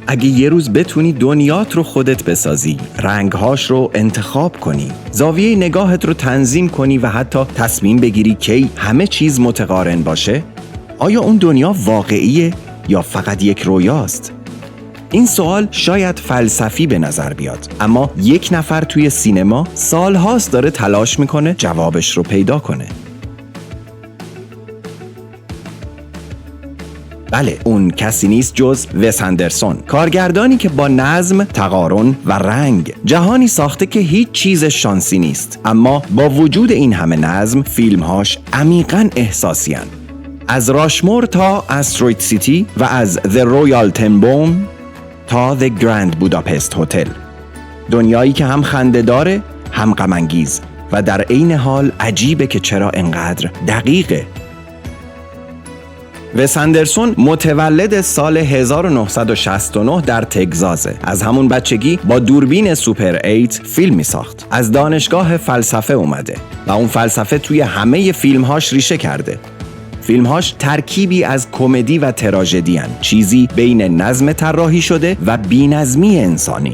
اگه یه روز بتونی دنیات رو خودت بسازی، رنگهاش رو انتخاب کنی، زاویه نگاهت رو تنظیم کنی و حتی تصمیم بگیری کی همه چیز متقارن باشه، آیا اون دنیا واقعیه یا فقط یک رویاست؟ این سوال شاید فلسفی به نظر بیاد، اما یک نفر توی سینما سالهاست داره تلاش میکنه جوابش رو پیدا کنه. بله، اون کسی نیست جز وس اندرسون، کارگردانی که با نظم، تقارن و رنگ جهانی ساخته که هیچ چیز شانسی نیست، اما با وجود این همه نظم فیلمهاش عمیقاً احساسی‌اند. از راشمور تا استروید سیتی و از The Royal Tenenbaum تا The Grand Budapest Hotel، دنیایی که هم خنده داره هم غم انگیز و در عین حال عجیبه که چرا انقدر دقیقه. وس اندرسون متولد سال 1969 در تگزاسه. از همون بچگی با دوربین سوپر 8 فیلم می ساخت. از دانشگاه فلسفه اومده و اون فلسفه توی همه فیلمهاش ریشه کرده. فیلمهاش ترکیبی از کمدی و تراژدی هن. چیزی بین نظم طراحی شده و بی‌نظمی انسانی.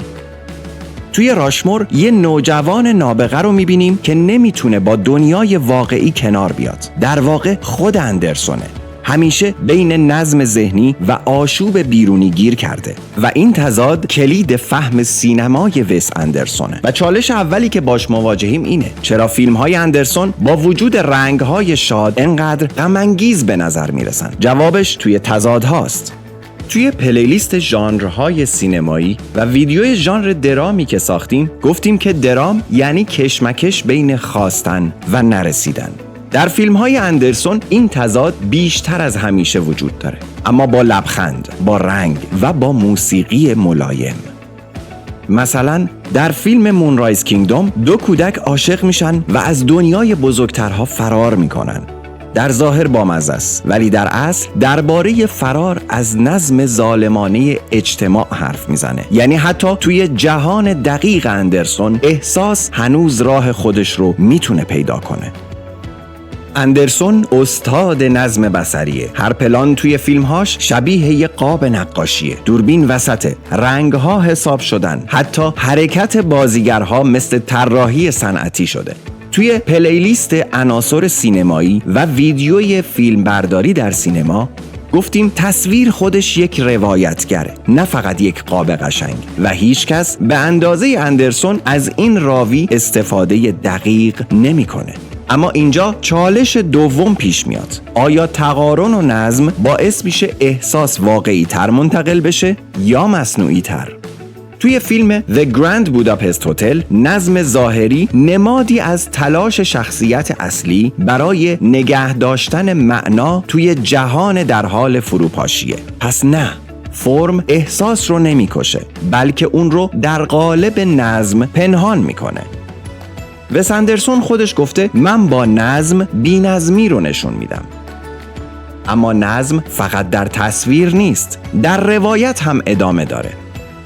توی راشمور یه نوجوان نابغه رو می‌بینیم که نمیتونه با دنیای واقعی کنار بیاد. در واقع خود اندرسونه. همیشه بین نظم ذهنی و آشوب بیرونی گیر کرده و این تضاد کلید فهم سینمای وس اندرسونه. و چالش اولی که باش مواجهیم اینه: چرا فیلم‌های اندرسون با وجود رنگ‌های شاد انقدر غم‌انگیز به نظر میرسن؟ جوابش توی تضادهاست. توی پلیلیست ژانرهای سینمایی و ویدیوی ژانر درامی که ساختیم گفتیم که درام یعنی کشمکش بین خواستن و نرسیدن. در فیلم‌های اندرسون این تضاد بیشتر از همیشه وجود داره، اما با لبخند، با رنگ و با موسیقی ملایم. مثلا در فیلم مونرایز کینگدوم دو کودک عاشق میشن و از دنیای بزرگترها فرار میکنن. در ظاهر بامزه است، ولی در اصل درباره فرار از نظم ظالمانه اجتماع حرف میزنه. یعنی حتی توی جهان دقیق اندرسون احساس هنوز راه خودش رو میتونه پیدا کنه. اندرسون استاد نظم بصریه. هر پلان توی فیلمهاش شبیه یه قاب نقاشیه. دوربین وسطه، رنگها حساب شدن، حتی حرکت بازیگرها مثل طراحی صنعتی شده. توی پلیلیست عناصر سینمایی و ویدیوی فیلم برداری در سینما گفتیم تصویر خودش یک روایتگره، نه فقط یک قاب قشنگ، و هیچ کس به اندازه اندرسون از این راوی استفاده دقیق نمی‌کنه. اما اینجا چالش دوم پیش میاد: آیا تقارن و نظم باعث میشه احساس واقعی تر منتقل بشه یا مصنوعی تر؟ توی فیلم The Grand Budapest Hotel نظم ظاهری نمادی از تلاش شخصیت اصلی برای نگه داشتن معنا توی جهان در حال فروپاشیه. پس نه، فرم احساس رو نمیکشه، بلکه اون رو در قالب نظم پنهان میکنه. وس اندرسون خودش گفته من با نظم بی‌نظمی رو نشون میدم. اما نظم فقط در تصویر نیست، در روایت هم ادامه داره.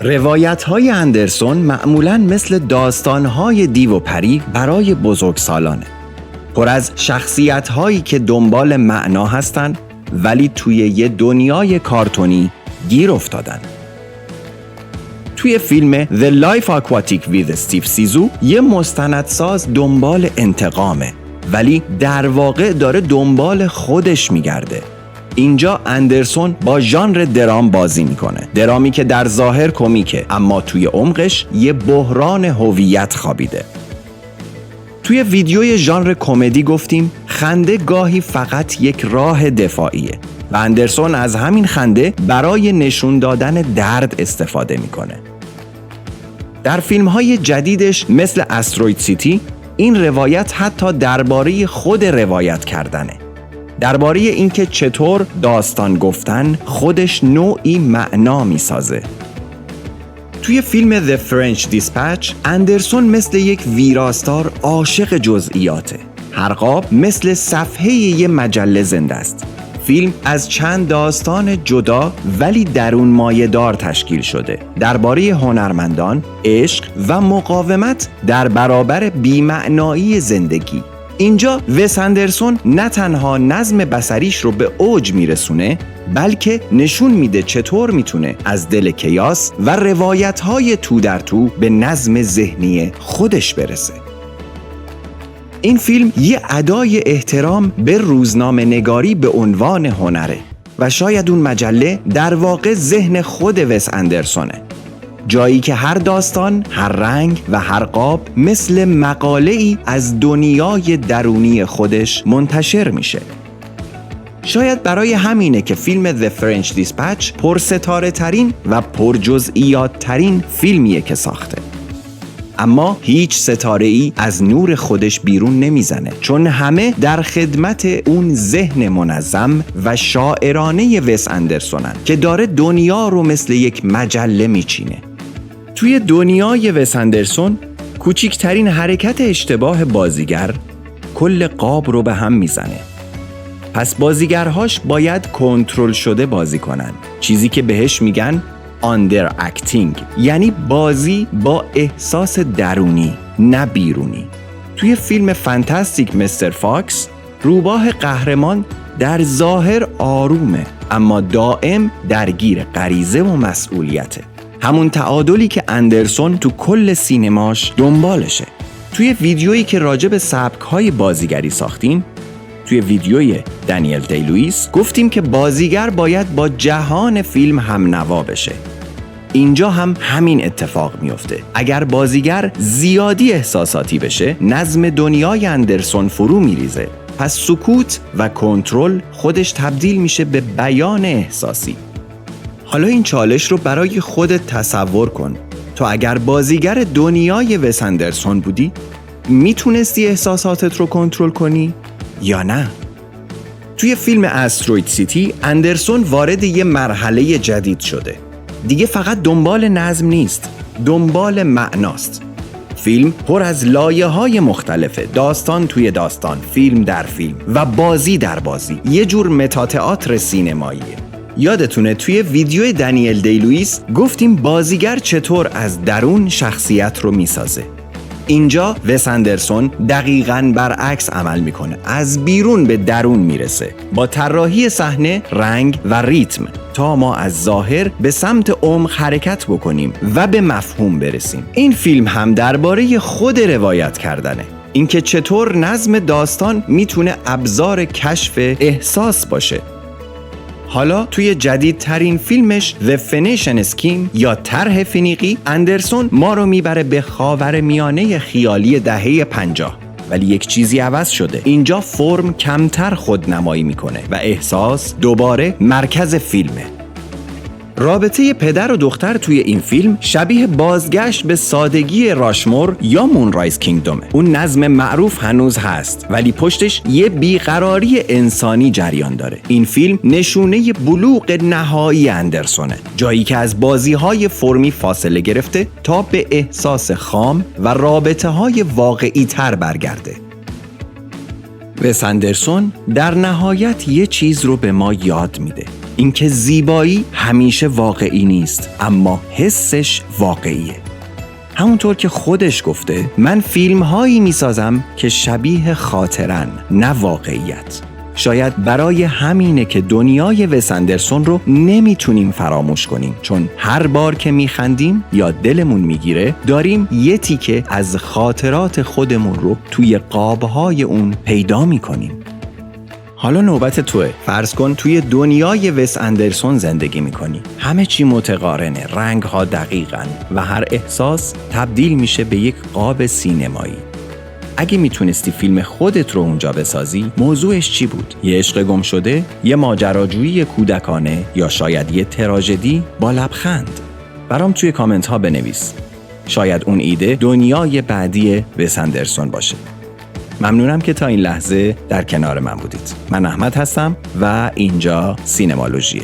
روایت‌های اندرسون معمولاً مثل داستان‌های دیو و پری برای بزرگسالانه، پر از شخصیت‌هایی که دنبال معنا هستن ولی توی یه دنیای کارتونی گیر افتادن. توی فیلم The Life Aquatic with Steve Zissou یه مستندساز دنبال انتقامه، ولی در واقع داره دنبال خودش میگرده. اینجا اندرسون با ژانر درام بازی میکنه، درامی که در ظاهر کمیکه اما توی عمقش یه بحران هویت خوابیده. توی ویدیوی ژانر کمدی گفتیم خنده گاهی فقط یک راه دفاعیه و اندرسون از همین خنده برای نشون دادن درد استفاده میکنه. در فیلم‌های جدیدش مثل استروید سیتی این روایت حتی درباره خود روایت کردنه، درباره اینکه چطور داستان گفتن خودش نوعی معنا میسازه. توی فیلم The French Dispatch اندرسون مثل یک ویراستار عاشق جزئیاته. هر قاب مثل صفحه یه مجله زنده است. فیلم از چند داستان جدا ولی درون مایه‌دار تشکیل شده، درباره هنرمندان، عشق و مقاومت در برابر بی‌معنایی زندگی. اینجا وس اندرسون نه تنها نظم بصریش رو به اوج میرسونه، بلکه نشون میده چطور میتونه از دل کیاس و روایت‌های تو در تو به نظم ذهنی خودش برسه. این فیلم یه ادای احترام به روزنامه نگاری به عنوان هنره و شاید اون مجله در واقع ذهن خود وس اندرسونه، جایی که هر داستان، هر رنگ و هر قاب مثل مقاله‌ای از دنیای درونی خودش منتشر میشه. شاید برای همینه که فیلم The French Dispatch پرستاره ترین و پرجزئیات ترین فیلمیه که ساخته. اما هیچ ستاره‌ای از نور خودش بیرون نمیزنه، چون همه در خدمت اون ذهن منظم و شاعرانه وس اندرسونن که داره دنیا رو مثل یک مجله میچینه. توی دنیای وس اندرسون کوچکترین حرکت اشتباه بازیگر کل قاب رو به هم میزنه. پس بازیگرهاش باید کنترل شده بازی کنن، چیزی که بهش میگن آندر اکتینگ، یعنی بازی با احساس درونی نه بیرونی. توی فیلم فانتاستیک مستر فاکس روباه قهرمان در ظاهر آرومه، اما دائم درگیر غریزه و مسئولیته. همون تعادلی که اندرسون تو کل سینماش دنبالشه. توی ویدیویی که راجع به سبک‌های بازیگری ساختیم، توی ویدیوی دنیل دی لوئیس گفتیم که بازیگر باید با جهان فیلم هم نوا بشه. اینجا هم همین اتفاق میفته. اگر بازیگر زیادی احساساتی بشه، نظم دنیای اندرسون فرو میریزه. پس سکوت و کنترل خودش تبدیل میشه به بیان احساسی. حالا این چالش رو برای خودت تصور کن. تو اگر بازیگر دنیای وس اندرسون بودی، میتونستی احساساتت رو کنترل کنی یا نه؟ توی فیلم استروید سیتی اندرسون وارد یه مرحله جدید شده. دیگه فقط دنبال نظم نیست، دنبال معناست. فیلم پر از لایه‌های مختلفه، داستان توی داستان، فیلم در فیلم و بازی در بازی، یه جور متاتئاتر سینماییه. یادتونه توی ویدیو دنیل دی لوئیس گفتیم بازیگر چطور از درون شخصیت رو میسازه. اینجا وس اندرسون دقیقاً برعکس عمل میکنه، از بیرون به درون میرسه با طراحی صحنه، رنگ و ریتم تا ما از ظاهر به سمت عمق حرکت بکنیم و به مفهوم برسیم. این فیلم هم درباره خود روایت کردنه، اینکه چطور نظم داستان میتونه ابزار کشف احساس باشه. حالا توی جدیدترین فیلمش The Phoenician Scheme یا طرح فینیقی، اندرسون ما رو میبره به خاورمیانه خیالی دهه 50، ولی یک چیزی عوض شده. اینجا فرم کمتر خودنمایی میکنه و احساس دوباره مرکز فیلمه. رابطه پدر و دختر توی این فیلم شبیه بازگشت به سادگی راشمور یا مونرایز کینگدومه. اون نظم معروف هنوز هست، ولی پشتش یه بیقراری انسانی جریان داره. این فیلم نشونه بلوغ نهایی اندرسونه، جایی که از بازی‌های فرمی فاصله گرفته تا به احساس خام و رابطه‌های واقعی تر برگرده. وس اندرسون در نهایت یه چیز رو به ما یاد میده، اینکه زیبایی همیشه واقعی نیست، اما حسش واقعیه. همونطور که خودش گفته، من فیلم‌هایی میسازم که شبیه خاطرن، نه واقعیت. شاید برای همینه که دنیای وس اندرسون رو نمیتونیم فراموش کنیم، چون هر بار که میخندیم یا دلمون میگیره، داریم یه تیکه از خاطرات خودمون رو توی قابهای اون پیدا میکنیم. حالا نوبت توه. فرض کن توی دنیای وس اندرسون زندگی میکنی. همه چی متقارنه، رنگ ها دقیقاً و هر احساس تبدیل میشه به یک قاب سینمایی. اگه میتونستی فیلم خودت رو اونجا بسازی، موضوعش چی بود؟ یه عشق گم شده؟ یه ماجراجویی کودکانه؟ یا شاید یه تراژدی با لبخند؟ برام توی کامنت ها بنویس. شاید اون ایده دنیای بعدی وس اندرسون باشه. ممنونم که تا این لحظه در کنار من بودید. من احمد هستم و اینجا سینمالوژیه.